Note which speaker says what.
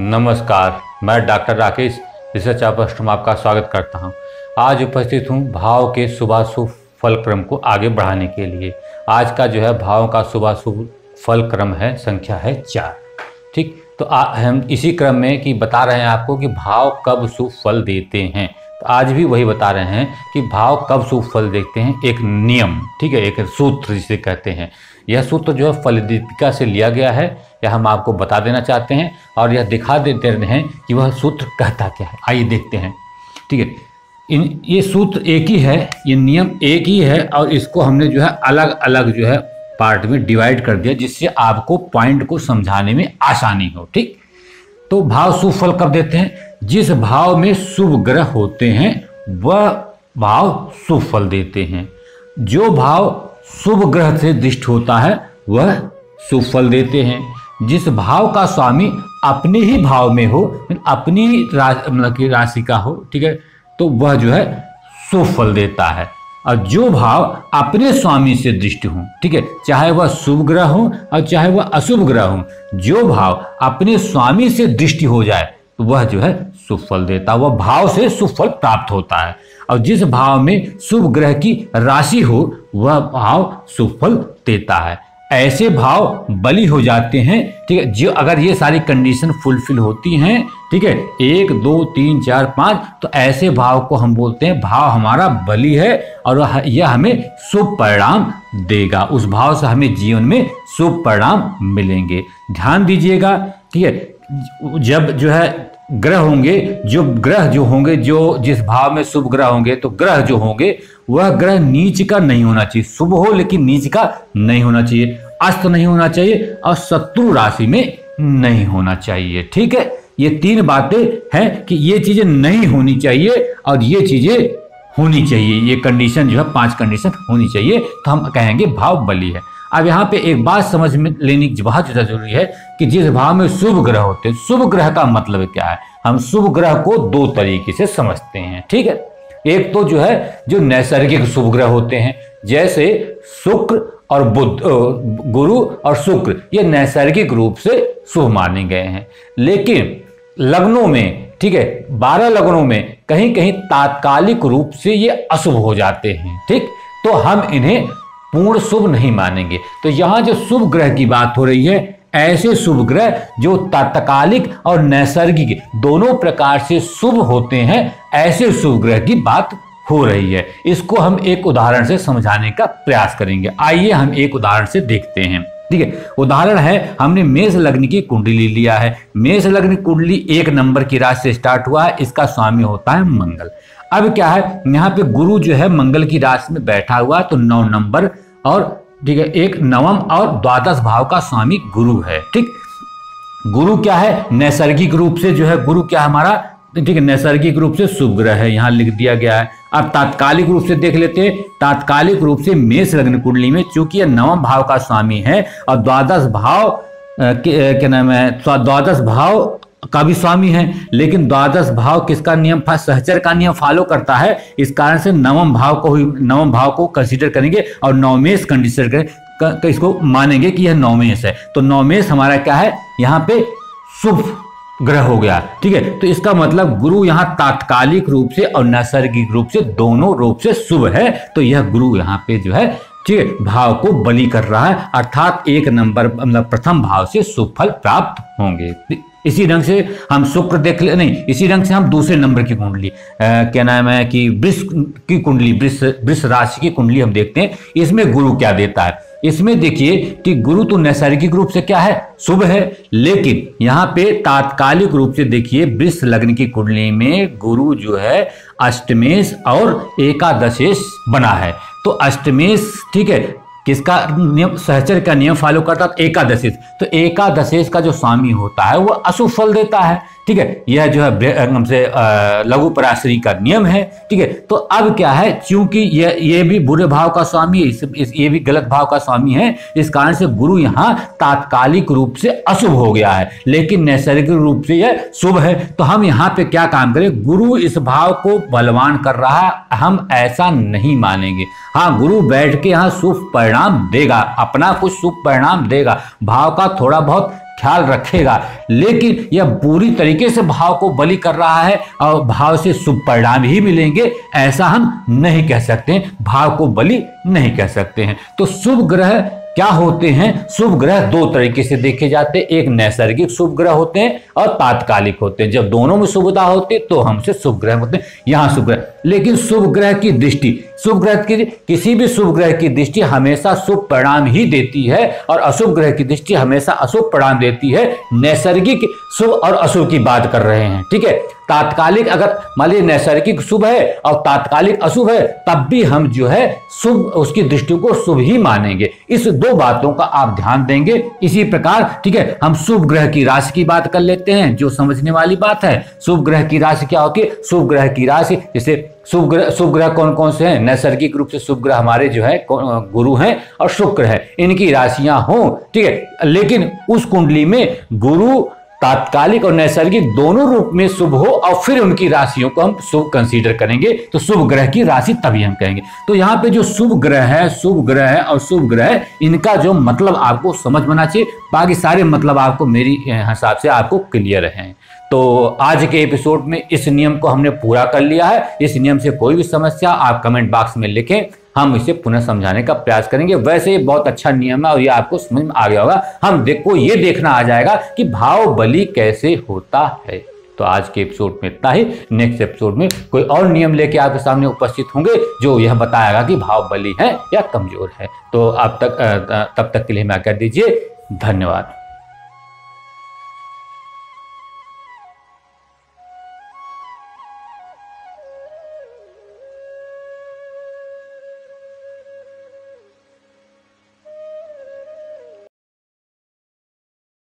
Speaker 1: नमस्कार, मैं doctor Rakesh research officer में आपका स्वागत करता हूं। आज उपस्थित हूं भाव के शुभाशुभ फल क्रम को आगे बढ़ाने के लिए। आज का जो है भावों का शुभाशुभ फल क्रम है, संख्या है 4। ठीक, तो हम इसी क्रम में कि बता रहे हैं आपको कि भाव कब शुभ फल देते हैं। तो आज भी वही बता रहे हैं कि भाव कब शुभ फल देते हैं। एक नियम, ठीक है, एक सूत्र जिसे कहते हैं। यह सूत्र जो है फलदीपिका से लिया गया है, यह हम आपको बता देना चाहते हैं और यह दिखा देते हैं कि वह सूत्र कहता क्या है। आइए देखते हैं। ठीक है, ये सूत्र एक ही है, ये नियम एक ही है और इसको हमने जो है अलग अलग जो है पार्ट में डिवाइड कर दिया, जिससे आपको पॉइंट को समझाने में आसानी हो। ठीक, तो भाव शुभ फल कब देते हैं? जिस भाव में शुभ ग्रह होते हैं वह भाव शुभ फल देते हैं। जो भाव शुभ ग्रह से दृष्ट होता है वह शुभ फल देते हैं। जिस भाव का स्वामी अपने ही भाव में हो, अपनी मतलब की राशि का हो, ठीक है, तो वह जो है शुभ फल देता है। और जो भाव अपने स्वामी से दृष्ट हो, ठीक है, चाहे वह शुभ ग्रह हो और चाहे वह अशुभ ग्रह हो, जो भाव अपने स्वामी से दृष्टि हो जाए तो वह जो है शुभ फल देता है, वह भाव से शुभ फल प्राप्त होता है। और जिस भाव में शुभ ग्रह की राशि हो वह भाव शुभ फल देता है। ऐसे भाव बली हो जाते हैं, ठीक है, जो अगर ये सारी कंडीशन फुलफिल होती हैं, ठीक है, 1 2 3 4 5, तो ऐसे भाव को हम बोलते हैं भाव हमारा बली है और यह हमें शुभ परिणाम देगा। उस भाव से हमें जीवन में शुभ परिणाम मिलेंगे। ध्यान दीजिएगा, ठीक है, जब जो है ग्रह होंगे, जो ग्रह जो होंगे, जो जिस भाव में शुभ ग्रह होंगे, तो ग्रह जो होंगे वह ग्रह नीच का नहीं होना चाहिए। शुभ हो लेकिन नीच का नहीं होना चाहिए, अस्त नहीं होना चाहिए और शत्रु राशि में नहीं होना चाहिए। ठीक है, ये 3 बातें हैं कि ये चीजें नहीं होनी चाहिए और ये चीजें होनी चाहिए। ये कंडीशन जो है 5 कंडीशन होनी चाहिए, तो हम कहेंगे भाव बली है। अब यहाँ पे एक बात समझ में लेने की बहुत ज़्यादा जरूरी है कि जिस भाव में शुभ ग्रह होते हैं, शुभ ग्रह का मतलब क्या है? हम शुभ ग्रह को 2 तरीके से समझते हैं। ठीक है, एक तो जो है जो नैसर्गिक शुभ ग्रह होते हैं, जैसे शुक्र और बुध, गुरु और शुक्र, ये नैसर्गिक रूप से शुभ माने गए हैं। लेकिन लग्नों में, ठीक है, 12 लग्नों में कहीं कहीं तात्कालिक रूप से ये अशुभ हो जाते हैं। ठीक, तो हम इन्हें पूर्ण शुभ नहीं मानेंगे। तो यहां जो शुभ ग्रह की बात हो रही है, ऐसे शुभ ग्रह जो तात्कालिक और नैसर्गिक दोनों प्रकार से शुभ होते हैं, ऐसे शुभ ग्रह की बात हो रही है। इसको हम एक उदाहरण से समझाने का प्रयास करेंगे। आइए हम एक उदाहरण से देखते हैं। ठीक है, उदाहरण है, हमने मेष लग्न की कुंडली लिया है। मेष लग्न कुंडली 1 नंबर की राशि से स्टार्ट हुआ है, इसका स्वामी होता है मंगल। अब क्या है, यहाँ पे गुरु जो है मंगल की राशि में बैठा हुआ, तो 9 नंबर और ठीक है, एक नवम और द्वादश भाव का स्वामी गुरु है। ठीक, गुरु क्या है? नैसर्गिक रूप से जो है गुरु क्या हमारा, ठीक है, नैसर्गिक रूप से शुभ ग्रह है, यहाँ लिख दिया गया है। अब तात्कालिक रूप से देख लेते हैं। तात्कालिक रूप से मेष लग्न कुंडली में चूंकि यह नवम भाव का स्वामी है और द्वादश भाव क्या नाम है, द्वादश भाव का भी स्वामी है, लेकिन द्वादश भाव किसका नियम, सहचर का नियम फॉलो करता है। इस कारण से नवम भाव को कंसीडर करेंगे और नवमेश कंसीडर करें, इसको मानेंगे कि यह नवमेश है। तो नवमेश हमारा क्या है, यहाँ पे शुभ ग्रह हो गया। ठीक है, तो इसका मतलब गुरु यहाँ तात्कालिक रूप से और नैसर्गिक रूप से दोनों रूप से शुभ है। तो यह गुरु यहाँ पे जो है, ठीक है, भाव को बली कर रहा है, अर्थात 1 नंबर मतलब प्रथम भाव से शुभ फल प्राप्त होंगे। इसी ढंग से हम शुक्र देख ले, नहीं, इसी ढंग से हम दूसरे नंबर की कुंडली क्या नाम है कि वृष की कुंडली, वृष राशि की कुंडली हम देखते हैं। इसमें गुरु क्या देता है? इसमें देखिए कि गुरु तो नैसर्गिक रूप से क्या है, शुभ है, लेकिन यहाँ पे तात्कालिक रूप से देखिए वृष लग्न की कुंडली में गुरु जो है अष्टमेश और एकादशेश बना है। तो अष्टमेश, ठीक है, किसका नियम, सहचर का नियम फॉलो करता है, एकादशेश। तो एकादशेश का जो स्वामी होता है वो अशुभ फल देता है। ठीक है, यह जो है हमसे लघु पराश्री का नियम है। ठीक है, तो अब क्या है, चूंकि ये भी बुरे भाव का स्वामी है, ये भी गलत भाव का स्वामी है, इस कारण से गुरु यहाँ तात्कालिक रूप से अशुभ हो गया है, लेकिन नैसर्गिक रूप से यह शुभ है। तो हम यहाँ पे क्या काम करें, गुरु इस भाव को बलवान कर रहा है, हम ऐसा नहीं मानेंगे। हाँ, गुरु बैठ के यहाँ शुभ परिणाम देगा, अपना कुछ शुभ परिणाम देगा, भाव का थोड़ा बहुत ख्याल रखेगा, लेकिन यह पूरी तरीके से भाव को बलि कर रहा है और भाव से शुभ परिणाम ही मिलेंगे, ऐसा हम नहीं कह सकते, भाव को बलि नहीं कह सकते हैं। तो शुभ ग्रह क्या होते हैं? शुभ ग्रह दो तरीके से देखे जाते हैं, एक नैसर्गिक शुभ ग्रह होते हैं और तात्कालिक होते हैं। जब दोनों में शुभता होती है तो हमसे शुभ ग्रह होते हैं, यहाँ शुभ ग्रह। लेकिन शुभ ग्रह की दृष्टि, शुभ ग्रह की किसी भी शुभ ग्रह की दृष्टि हमेशा शुभ परिणाम ही देती है और अशुभ ग्रह की दृष्टि हमेशा अशुभ परिणाम देती है। नैसर्गिक शुभ और अशुभ की बात कर रहे हैं, ठीक है। तात्कालिक अगर मान लीजिए नैसर्गिक शुभ है और तात्कालिक अशुभ है, तब भी हम जो है शुभ, उसकी दृष्टि को शुभ ही मानेंगे। इस दो बातों का आप ध्यान देंगे। इसी प्रकार, ठीक है, हम शुभ ग्रह की राशि की बात कर लेते हैं, जो समझने वाली बात है। शुभ ग्रह की राशि क्या होती है? शुभ ग्रह की राशि, जैसे शुभ ग्रह कौन कौन से हैं? नैसर्गिक रूप से शुभ ग्रह हमारे जो है गुरु हैं और शुक्र है, इनकी राशियां हों, ठीक है। लेकिन उस कुंडली में गुरु तात्कालिक और नैसर्गिक दोनों रूप में शुभ हो और फिर उनकी राशियों को हम शुभ कंसीडर करेंगे, तो शुभ ग्रह की राशि तभी हम कहेंगे। तो यहाँ पे जो शुभ ग्रह है, शुभ ग्रह है और शुभ ग्रह, इनका जो मतलब आपको समझ में आना चाहिए, बाकी सारे मतलब आपको मेरी हिसाब से आपको क्लियर है। तो आज के एपिसोड में इस नियम को हमने पूरा कर लिया है। इस नियम से कोई भी समस्या आप कमेंट बॉक्स में लिखें, हम इसे पुनः समझाने का प्रयास करेंगे। वैसे ये बहुत अच्छा नियम है और ये आपको समझ में आ गया होगा। हम देखो ये देखना आ जाएगा कि भाव बलि कैसे होता है। तो आज के एपिसोड में इतना ही। नेक्स्ट एपिसोड में कोई और नियम लेके आपके सामने उपस्थित होंगे जो यह बताएगा कि भाव बलि है या कमजोर है। तो तब तक के लिए मैं कह दीजिए धन्यवाद।